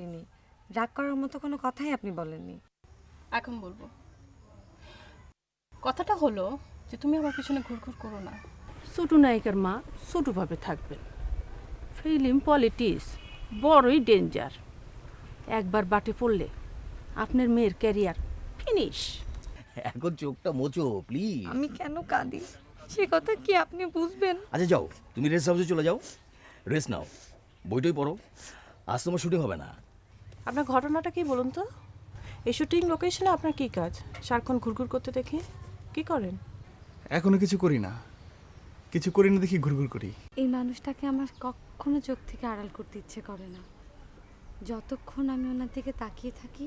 করিনি। রাগ করার মতো কোনো কথাই আপনি বলেননি। এখন বলবো। কথাটা হলো যে তুমি আমার পিছনে ঘুরঘুর করো না। ছোট নায়িকার মা ছোটোভাবে থাকবেন। ফিল্ম পলিটিক্স বড়ই ডেঞ্জার। একবার বাটে পড়লে আপনার মেয়ের ক্যারিয়ার ফিনিশ। এখন চোখটা মোচো প্লিজ। আমি কেন কাঁদি সে কথা কি আপনি বুঝবেন? আচ্ছা যাও, তুমি রেস্ট হাউসে চলে যাও, রেস্ট নাও, বইটই পড়ো। আজ তোমার শুটিং হবে না। আপনার ঘটনাটা কি বলুন তো? এই শুটিং লোকেশনে আপনার কী কাজ? সারাক্ষণ ঘুরঘুর করতে দেখি কি করেন? এখনো কিছু করি না, কিছু করি না দেখি ঘুরঘুর করি। এই মানুষটাকে আমার কখনো চোখ থেকে আড়াল করতে ইচ্ছে করে না। যতক্ষণ আমি ওনার দিকে তাকিয়ে থাকি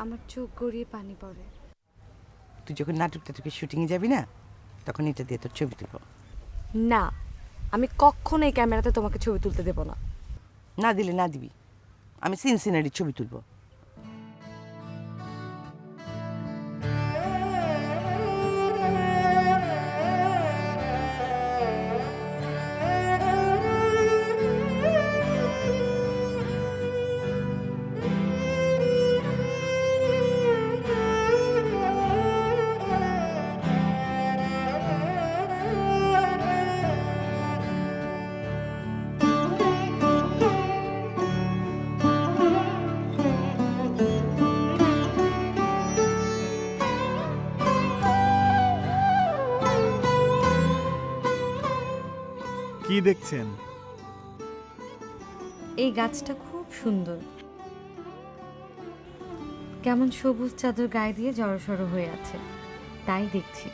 আমার চোখ গড়িয়ে পানি পড়ে। তুই যখন নাটকটা শুটিংয়ে যাবি না, তখন এটা দিয়ে তোর ছবি তুলব। না, আমি কখনো এই ক্যামেরাতে তোমাকে ছবি তুলতে দেব না। না দিলে না দিবি, আমি সিন সিনারির ছবি তুলব। কি দেখছেন? এই গাছটা খুব সুন্দর, কেমন সবুজ চাদর গায়ে দিয়ে জড়সড় হয়ে আছে, তাই দেখছি।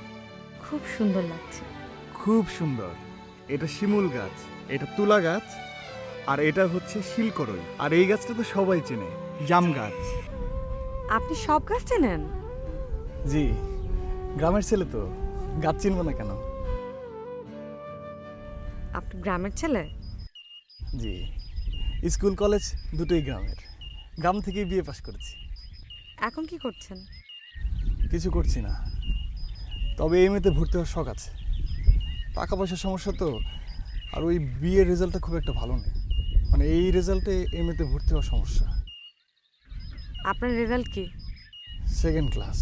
খুব সুন্দর লাগছে। খুব সুন্দর। এটা শিমুল গাছ, এটা তুলা গাছ, আর এটা হচ্ছে শিলকরই। আর এই গাছটা তো সবাই চেনে, জাম গাছ। আপনি সব গাছ চেনেন? জি, গ্রামের ছেলে তো, গাছ চিনবো না কেন? আপনি গ্রামের ছেলে? জি, স্কুল কলেজ দুটোই গ্রামের। গ্রাম থেকেই বিয়ে পাশ করেছি। এখন কি করছেন? কিছু করছি না, তবে এমএতে ভর্তি হওয়ার শখ আছে। টাকা পয়সার সমস্যা তো, আর ওই বিয়ের রেজাল্টটা খুব একটা ভালো নেই। মানে এই রেজাল্টে এমএতে ভর্তি হওয়ার সমস্যা। আপনার রেজাল্ট কি? সেকেন্ড ক্লাস,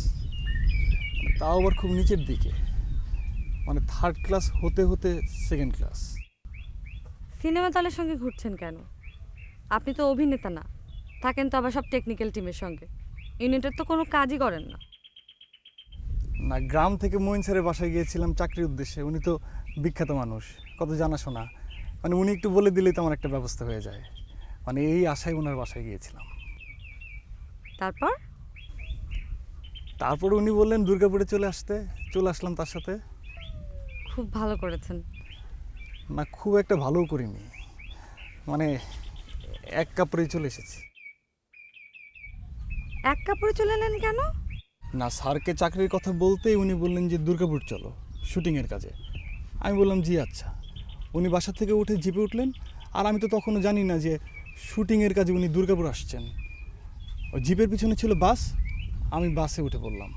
তাও আবার খুব নিচের দিকে। মানে থার্ড ক্লাস হতে হতে সেকেন্ড ক্লাস। সিনেমা দলের সঙ্গে ঘুরছেন কেন? আপনি তো অভিনেতা না, থাকেন তো আবার সব টেকনিক্যাল টিমের সঙ্গে। ইউনিটের তো কোনো কাজই করেন না। না, গ্রাম থেকে মঈন স্যারের বাসায় গিয়েছিলাম চাকরির উদ্দেশ্যে। উনি তো বিখ্যাত মানুষ, কত জানাশোনা। মানে উনি একটু বলে দিলেই তো আমার একটা ব্যবস্থা হয়ে যায়। মানে এই আশায় ওনার বাসায় গিয়েছিলাম। তারপর? তারপর উনি বললেন দুর্গাপুরে চলে আসতে, চলে আসলাম তার সাথে। খুব ভালো করেছেন। না, খুব একটা ভালোও করিনি, মানে এক কাপড়েই চলে এসেছি। এক কাপড়ে চলে এলেন কেন? না, স্যারকে চাকরির কথা বলতেই উনি বললেন যে দুর্গাপুর চলো শুটিংয়ের কাজে। আমি বললাম জি আচ্ছা। উনি বাসা থেকে উঠে জিপে উঠলেন, আর আমি তো তখনও জানি না যে শুটিংয়ের কাজে উনি দুর্গাপুর আসছেন। ওই জিপের পিছনে ছিল বাস, আমি বাসে উঠে পড়লাম।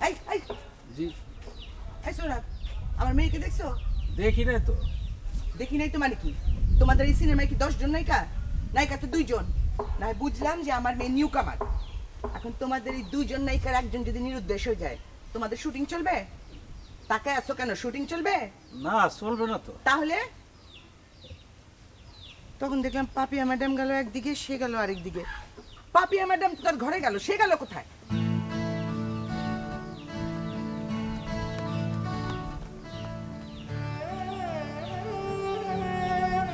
এই এই জি এই শোনা, আমার মেয়েকে দেখছো? দেখি নাই তো। দেখি নাই তো মানে কি? তোমাদের এই সিনেমায় কি 10 জন নায়িকা? নায়িকা তো 2 জন। না হয় বুঝলাম যে আমার মেয়ে নিউ কামার। এখন তোমাদের এই 2 জন নায়িকার একজন যদি নিরুদ্দেশ হয়ে যায়, তোমাদের শুটিং চলবে? তাকায় আছো কেন? শুটিং চলবে না, চলবে না তো। তাহলে? তখন দেখলাম পাপিয়া ম্যাডাম গেল একদিকে, সে গেল আরেক দিকে। পাপিয়া ম্যাডাম তো তার ঘরে গেল, সে গেল কোথায়?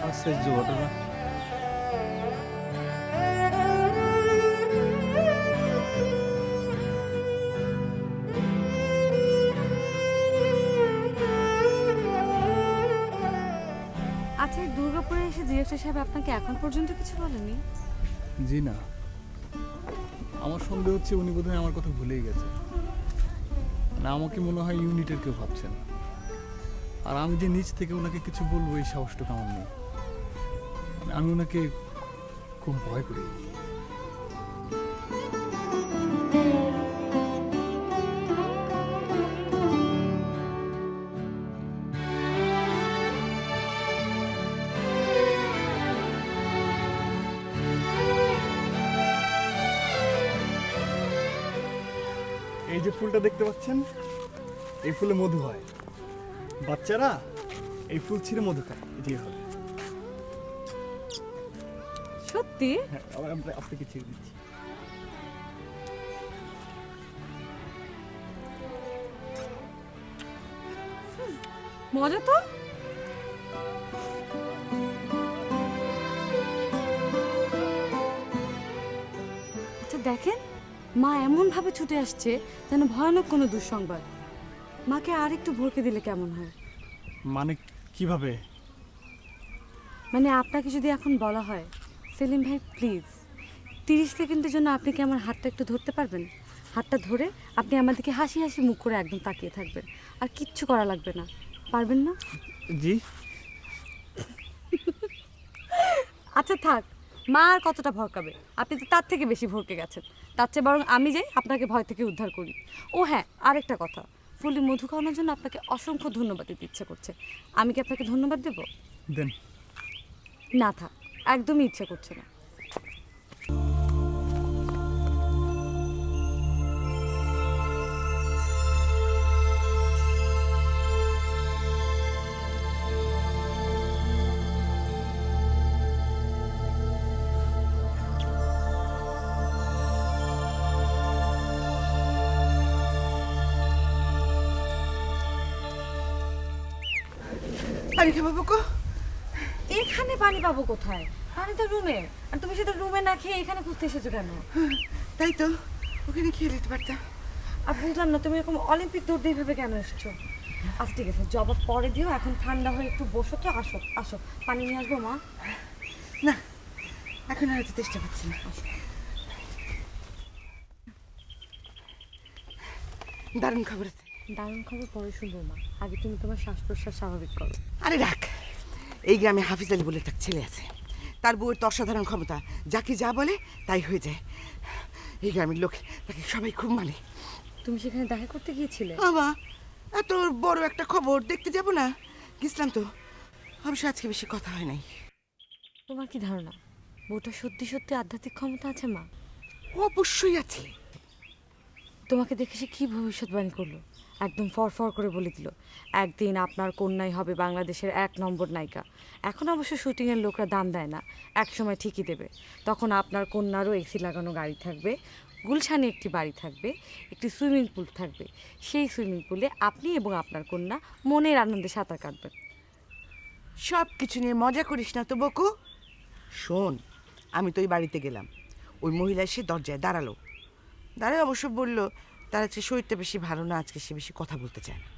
আশ্চর্য ঘটনা। আচ্ছা, এই দুর্গাপুরে এসে ডিরেক্টর সাহেব আপনাকে এখন পর্যন্ত কিছু বলেনি? জি না, আমার সন্দেহ হচ্ছে উনি বোধহয় আমার কথা ভুলেই গেছে। না, আমাকে মনে হয় ইউনিটের কেউ ভাবছেন। আর আমি যে নিজ থেকে ওনাকে কিছু বলবো এই সাহসটুকু আমার নেই। আমি ওনাকে খুব ভয় করি। এই যে ফুলটা দেখতে পাচ্ছেন, এই ফুলে মধু হয়। বাচ্চারা এই ফুল ছিঁড়ে মধু খায়, এটি হবে। সত্যি? হ্যাঁ, আবার আপনাকে ছিঁড়ে দিচ্ছি। মজা তো। আচ্ছা দেখেন, মা এমন ভাবে ছুটে আসছে যেন ভয়ানক কোনো দুঃসংবাদ। মাকে আর একটু ভরকে দিলে কেমন হয়? মানে কিভাবে? মানে আপনাকে যদি এখন বলা হয়, সেলিম ভাই প্লিজ 30 সেকেন্ডের জন্য আপনি কি আমার হাতটা একটু ধরতে পারবেন? হাতটা ধরে আপনি আমার দিকে হাসি হাসি মুখ করে একদম তাকিয়ে থাকবেন, আর কিচ্ছু করা লাগবে না। পারবেন না? জি। আচ্ছা থাক, মা আর কতটা ভরকাবে? আপনি তো তার থেকে বেশি ভরকে গেছেন। তার চেয়ে বরং আমি যাই আপনাকে ভয় থেকে উদ্ধার করি। ও হ্যাঁ, আরেকটা কথা, ফুলি মধু খাওয়ানোর জন্য আপনাকে অসংখ্য ধন্যবাদ দিতে ইচ্ছে করছে। আমি কি আপনাকে ধন্যবাদ দেব? দেন। না থাক, একদমই ইচ্ছে করছে না। পানি খাবো বকো? এখানে পানি পাবো কোথায়? পানি তো রুমে, আর তুমি সেটা রুমে না খেয়ে এখানে খুঁজতে এসেছো কেন? তাই তো, ওখানে খেয়ে নিতে পারতাম। আর বুঝলাম না তুমি এরকম অলিম্পিক দৌড় দিয়ে এইভাবে কেন এসেছো? আচ্ছা ঠিক আছে, জবাব পরে দিও, এখন ঠান্ডা হয়ে একটু বসো তো। আসো আসো, পানি নিয়ে আসবো মা? না, এখন আর হয়তো চেষ্টা করছি না। দারুণ খবর আছে। দারুণ খবর পরে শুনবো মা, আগে তুমি তোমার শ্বাস প্রশ্বাস স্বাভাবিক করো। আরে রাখ, এই গ্রামে হাফিজ আলী বলে একটা ছেলে আছে। তার বউয়ের তো অসাধারণ ক্ষমতা, যাকে যা বলে তাই হয়ে যায়। এই গ্রামের লোক তাকে সবাই খুব মানে। তুমি সেখানে দেখা করতে গিয়েছিলে? আমা, এত বড় একটা খবর দেখতে যাব না? গেছিলাম তো, অবশ্য আজকে বেশি কথা হয় নাই। তোমার কি ধারণা বউটা সত্যি সত্যি আধ্যাত্মিক ক্ষমতা আছে মা? অবশ্যই আছে। তোমাকে দেখে সে কি ভবিষ্যৎবাণী করলো, একদম ফরফর করে বলে দিল একদিন আপনার কন্যাই হবে বাংলাদেশের 1 নম্বর নায়িকা। এখন অবশ্য শুটিংয়ের লোকরা দাম দেয় না, এক সময় ঠিকই দেবে। তখন আপনার কন্যারও এসি লাগানো গাড়ি থাকবে, গুলশানে একটি বাড়ি থাকবে, একটি সুইমিং পুল থাকবে। সেই সুইমিং পুলে আপনি এবং আপনার কন্যা মনের আনন্দে সাঁতার কাটবেন। সব কিছু নিয়ে মজা করিস না তো বকু। শোন, আমি তো ওই বাড়িতে গেলাম, ওই মহিলা এসে দরজায় দাঁড়ালো। দাঁড়ায় অবশ্য বলল তার আজকে শরীরটা বেশি ভালো না, আজকে সে বেশি কথা বলতে চায় না।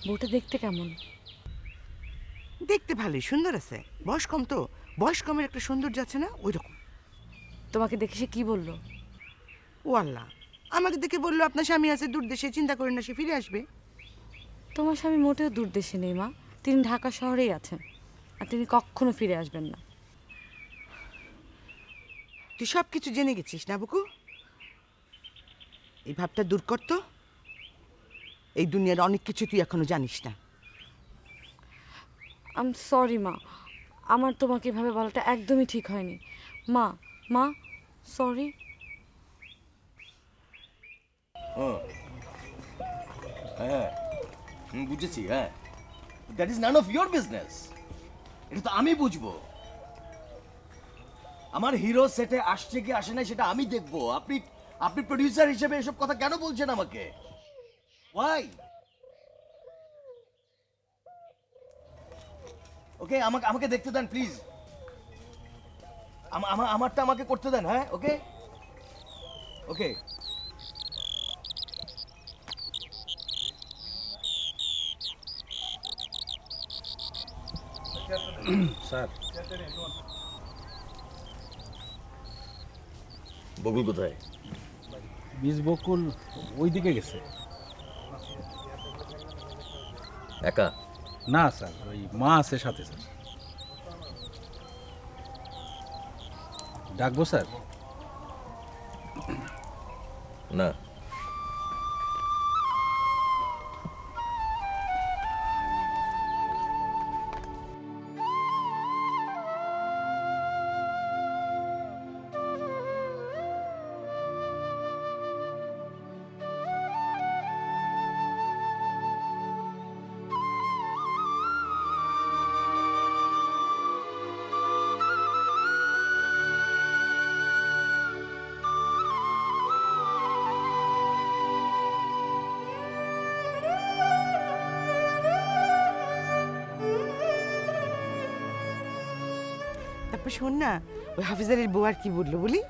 বউটা দেখতে কেমন? দেখতে ভালোই, সুন্দর আছে। বয়স কম তো, বয়স কমের একটা সৌন্দর্য আছে না, ওই রকম। তোমাকে দেখে সে কি বললো? ও আল্লাহ, আমাকে দেখে বললো আপনার স্বামী আছে দূর দেশে, চিন্তা করেন না, সে ফিরে আসবে। তোমার স্বামী মোটেও দূর দেশে নেই মা, তিনি ঢাকা শহরেই আছেন, আর তিনি কখনো ফিরে আসবেন না। তুই সব কিছু জেনে গেছিস না বুকু? এই ভাবটা দূর কর তো। এই দুনিয়ার অনেক কিছু তুই এখনো জানিস না। আই এম সরি মা, আমার তোমাকে এভাবে বলাটা একদমই ঠিক হয়নি। মা, মা সরি। হ্যাঁ, বুঝেছি। হ্যাঁ, that is none of your business. এটা তো আমি বুঝবো। আমার হিরো সেটে আসছে কি আসে না সেটা আমি দেখবো। আপনি আপনি প্রোডিউসার হিসেবে এসব কথা কেন বলছেন আমাকে? ওয়াই? ওকে, আমাকে আমাকে দেখতে দেন প্লিজ। আমারটা আমাকে করতে দেন। হ্যাঁ, ওকে ওকে। স্যার, বকুল কোথায়? মিস বকুল ওইদিকে গেছে। একা? না স্যার, ওই মা আছে সাথে স্যার। ডাকবো স্যার? না। তারপর শোন না, ওই হাফিজারের বউ আর কি বললো বলি?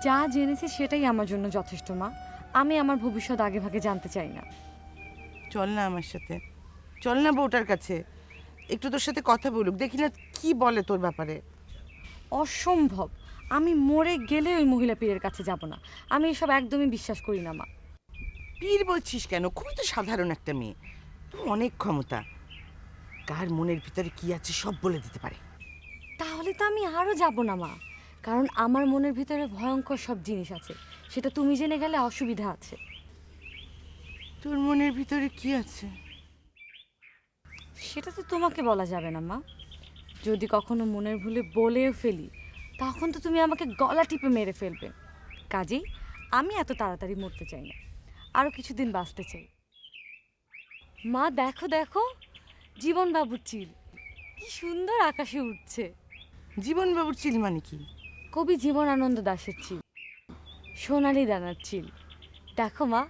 যা জেনেছি সেটাই আমার জন্য যথেষ্ট মা। আমি আমার ভবিষ্যৎ আগে ভাগে জানতে চাই না। চল না আমার সাথে, চল না বউটার কাছে, একটু তোর সাথে কথা বলুক, দেখি না কি বলে তোর ব্যাপারে। অসম্ভব, আমি মরে গেলে ওই মহিলা পীরের কাছে যাব না। আমি এসব একদমই বিশ্বাস করি না মা। পীর বলছিস কেন? খুবই তো সাধারণ একটা মেয়ে, তুই অনেক ক্ষমতা, কার মনের ভিতরে কি আছে সব বলে দিতে পারে। তাহলে তো আমি আরও যাব না মা, কারণ আমার মনের ভিতরে ভয়ঙ্কর সব জিনিস আছে, সেটা তুমি জেনে গেলে অসুবিধা আছে। তোর মনের ভিতরে কি আছে? সেটা তো তোমাকে বলা যাবে না মা। যদি কখনো মনের ভুলে বলেও ফেলি, তখন তো তুমি আমাকে গলা টিপে মেরে ফেলবে। কাজেই আমি এত তাড়াতাড়ি মরতে চাই না, আরও কিছুদিন বাঁচতে চাই। মা দেখো দেখো, জীবন বাবুর চিল কি সুন্দর আকাশে উঠছে। জীবনবাবুর চিল মানে কি? কবি জীবনানন্দ দাশের চিল, সোনালি দানার চিল। দেখো মা,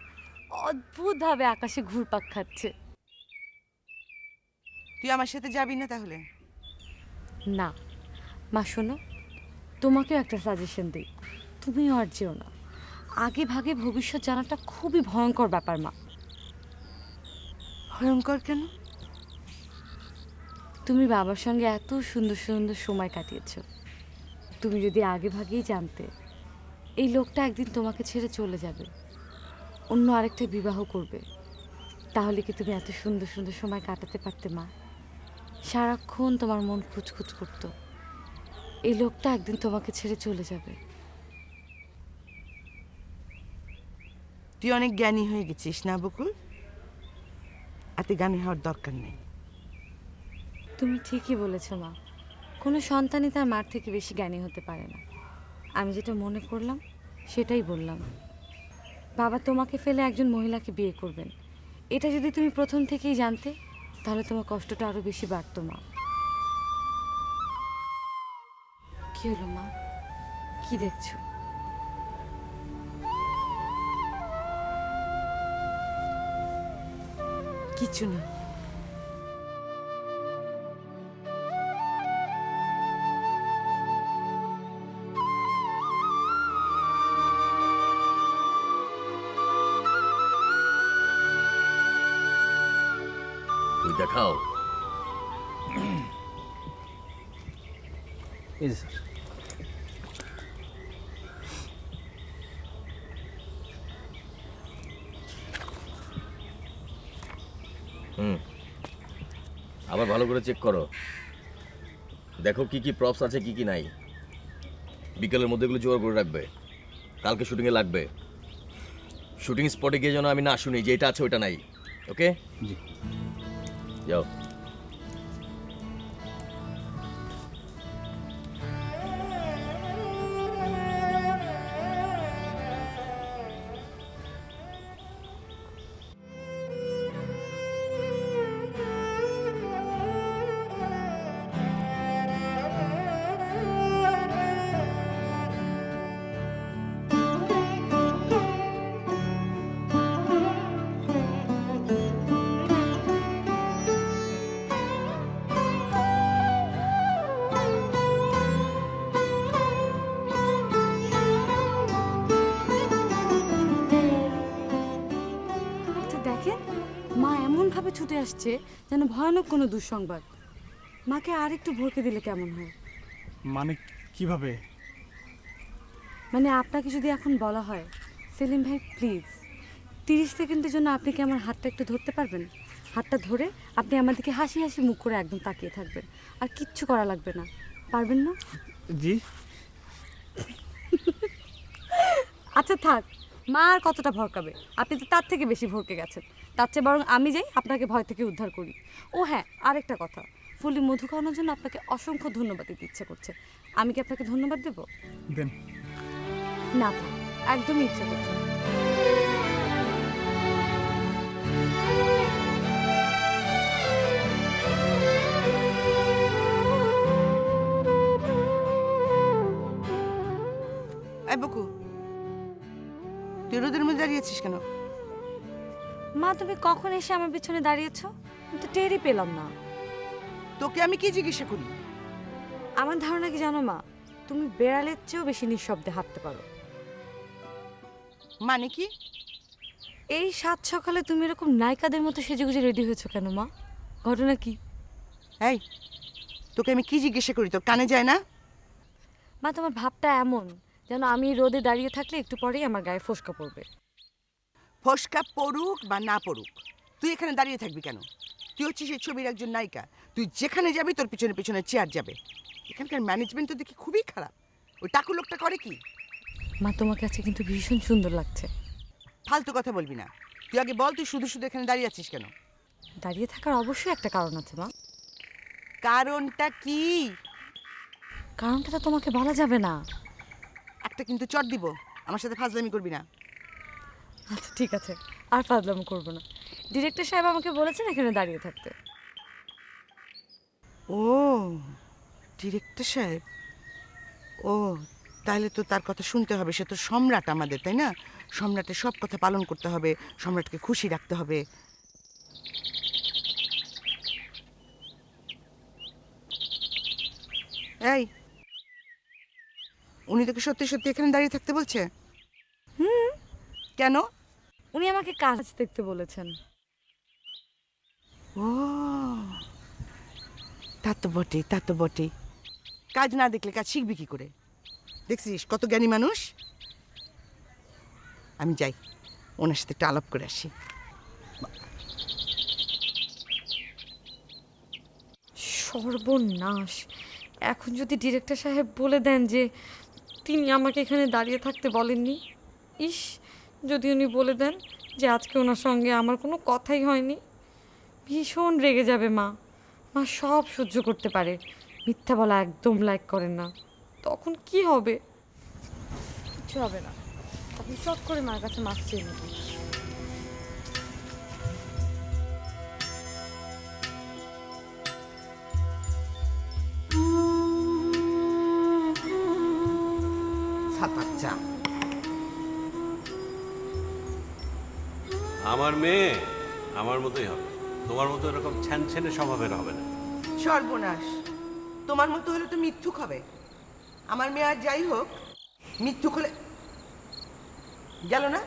অদ্ভুতভাবে আকাশে ঘুরপাক খাচ্ছে। তুই আমার সাথে যাবি না তাহলে? না মা, শোনো, তোমাকেও একটা সাজেশন দিই, তুমিও আর যেও না। আগে ভাগে ভবিষ্যৎ জানাটা খুবই ভয়ঙ্কর ব্যাপার মা। ভয়ঙ্কর কেন? তুমি বাবার সঙ্গে এত সুন্দর সুন্দর সময় কাটিয়েছ, তুমি যদি আগে ভাগেই জানতে এই লোকটা একদিন তোমাকে ছেড়ে চলে যাবে, অন্য আরেকটা বিবাহ করবে, তাহলে কি তুমি এত সুন্দর সুন্দর সময় কাটাতে পারতে মা? সারাক্ষণ তোমার মন খুঁতখুত করতো এই লোকটা একদিন তোমাকে ছেড়ে চলে যাবে। তুই অনেক জ্ঞানী হয়ে গেছিস না বকুল, এত জ্ঞানী হওয়ার দরকার নেই। তুমি ঠিকই বলেছ মা, কোনো সন্তানই তার মার থেকে বেশি জ্ঞানী হতে পারে না। আমি যেটা মনে করলাম সেটাই বললাম। বাবা তোমাকে ফেলে একজন মহিলাকে বিয়ে করবেন, এটা যদি তুমি প্রথম থেকেই জানতে, তাহলে তোমার কষ্টটা আরো বেশি বাড়তো মা। কি হলো মা, কি দেখছো? কিছু না। ওই দেখাও। এই যে স্যার। আবার ভালো করে চেক করো, দেখো কি কি প্রপস আছে কি কি নাই। বিকেলের মধ্যে এগুলো জোগাড় করে রাখবে, কালকে শুটিংয়ে লাগবে। শুটিং স্পটে গিয়ে যেন আমি না শুনি যে এটা আছে ওইটা নাই। ওকে, জি। যাও। আচ্ছা দেখেন, মা এমনভাবে ছুটে আসছে যেন ভয়ানক কোনো দুঃসংবাদ। মাকে আর একটু ভরকে দিলে কেমন হয়? মানে কিভাবে? মানে আপনাকে যদি এখন বলা হয়, সেলিম ভাই প্লিজ 30 সেকেন্ডের জন্য আপনি কি আমার হাতটা একটু ধরতে পারবেন? হাতটা ধরে আপনি আমার দিকে হাসি হাসি মুখ করে একদম তাকিয়ে থাকবেন, আর কিচ্ছু করা লাগবে না। পারবেন না? জি। আচ্ছা থাক, মা আর কতটা ভরকাবে? আপনি তো তার থেকে বেশি ভরকে গেছেন। তার চেয়ে বরং আমি যাই আপনাকে ভয় থেকে উদ্ধার করি। ও হ্যাঁ, আরেকটা কথা, ফুলি মধু খাওয়ানোর জন্য আপনাকে অসংখ্য ধন্যবাদ দিতে ইচ্ছে করছে। আমি কি আপনাকে ধন্যবাদ দেবো? দেন। না থাক, একদমই ইচ্ছে করছে না। এই বকু, তুই রোদের মধ্যে দাঁড়িয়েছিস কেন? মা তুমি কখন এসে আমার পিছনে দাঁড়িয়েছো? আমি তো টেরই পেলাম না। তোকে আমি কি জিজ্ঞাসা করি? আমার ধারণা কি জানো মা, তুমি বেড়ালের চেয়েও বেশি নিঃশব্দে হাঁটতে পারো। মানে কি? এই সাত সকালে তুমি এরকম নায়িকাদের মতো সেজেগুজে রেডি হয়েছো কেন মা? ঘটনা কি? এই, তোকে আমি কি জিজ্ঞাসা করি, তোর কানে যায় না? মা, তোমার ভাবটা এমন যেন আমি রোদে দাঁড়িয়ে থাকলে একটু পরেই আমার গায়ে ফোসকা পড়বে। ফসকা পড়ুক বা না পড়ুক, তুই এখানে দাঁড়িয়ে থাকবি কেন? তুই হচ্ছিস এই ছবির একজন নায়িকা, তুই যেখানে যাবি তোর পিছনে পিছনে চেয়ার যাবে। এখানকার ম্যানেজমেন্ট তো দেখি খুবই খারাপ। ওই টাকু লোকটা করে কি? মা, তোমার কাছে কিন্তু ভীষণ সুন্দর লাগছে। ফালতু কথা বলবি না। তুই আগে বল, তুই শুধু শুধু এখানে দাঁড়িয়ে আছিস কেন? দাঁড়িয়ে থাকার অবশ্যই একটা কারণ আছে মা। কারণটা কি? কারণটা তো তোমাকে বলা যাবে না। একটা কিন্তু চট দিব, আমার সাথে ফাজলামি করবি না। আচ্ছা ঠিক আছে, আর ফাজলামো করবো না। ডিরেক্টর সাহেব আমাকে বলেছেন এখানে দাঁড়িয়ে থাকতে। ও, ডিরেক্টর সাহেব। ও, তাহলে তো তার কথা শুনতে হবে। সে তো সম্রাট আমাদের, তাই না? সম্রাটের সব কথা পালন করতে হবে, সম্রাটকে খুশি রাখতে হবে। এই, উনি তোকে সত্যি সত্যি এখানে দাঁড়িয়ে থাকতে বলছে? কেন? উনি আমাকে কাজ দেখতে বলেছেন। ও, তা তো বটেই, তা তো বটেই। কাজ না দেখলে কাজ শিখবি কি করে? দেখছিস কত জ্ঞানী মানুষ। আমি যাই, ওনার সাথে একটু আলাপ করে আসি। সর্বনাশ! এখন যদি ডিরেক্টর সাহেব বলে দেন যে তিনি আমাকে এখানে দাঁড়িয়ে থাকতে বলেননি, ইস, যদি উনি বলে দেন যে আজকে ওনার সঙ্গে আমার কোনো কথাই হয়নি, ভীষণ রেগে যাবে মা। মা সব সহ্য করতে পারে, মিথ্যা বলা একদম লাইক করেন না। তখন কি হবে? কিছু হবে না, আপনি চট করে মার কাছে মাছ চেয়ে নেবেন। বাচ্চা, আমার মেয়ে আমার মতোই হবে, তোমার মতো এরকম ছ্যানছ্যানে স্বভাবের হবে না। সর্বনাশ! তোমার মতো হলে তো মিথ্যুক হবে। আমার মেয়ে আর যাই হোক, মিথ্যুক হলে গেল না,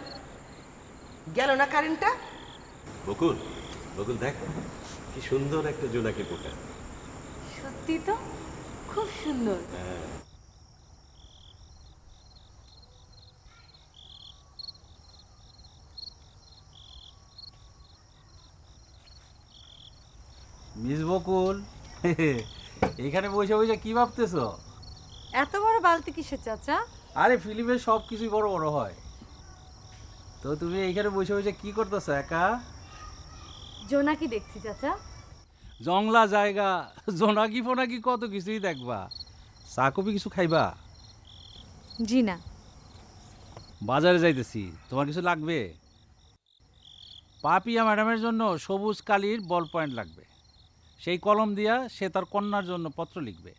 গেল না কারেন্টটা। বকুল, বকুল দেখ কি সুন্দর একটা জোনাকি পোকা। সত্যি তো খুব সুন্দর। মিস বকুল, এইখানে বসে বসে কি ভাবতেছ? এত বড় বালতি কিসের চাচা? আরে ফিল্মের সব কিছুই বড় বড় হয়। তো তুমি এইখানে বসে বসে কি করতেছ একা? জোনাকি দেখছি চাচা। জংলা জায়গা, জোনাকি ফোনাকি কত কিছুই দেখবা। চা কফি কিছু খাইবা? জি না। বাজারে যাইতেছি, তোমার কিছু লাগবে? পাপিয়া ম্যাডামের জন্য সবুজ কালির বল পয়েন্ট লাগবে। সেই কলম দিয়া সে তার কন্যার জন্য পত্র লিখবে।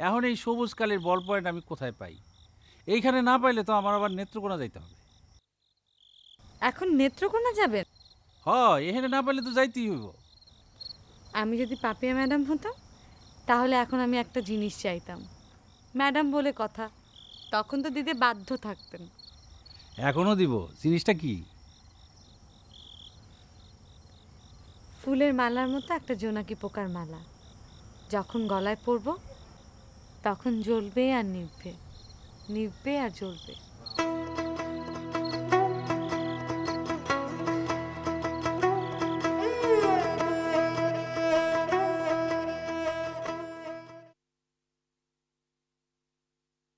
এখন এই সবুজ কালির বল পয়েন্ট আমি কোথায় পাই? এইখানে না পাইলে তো আমার আবার নেত্রকোনা যাইতে হবে। এখন নেত্রকোনা যাবেন? এখানে না পাইলে তো যাইতেই হইব। আমি যদি পাপিয়া ম্যাডাম হতাম তাহলে এখন আমি একটা জিনিস চাইতাম। ম্যাডাম বলে কথা, তখন তো দিতে বাধ্য থাকতেন। এখনো দিব। জিনিসটা কি? ফুলের মালার মতো একটা জোনাকি পোকার মালা। যখন গলায় পরব তখন জ্বলবে আর নিভবে, নিভবে আর জ্বলবে।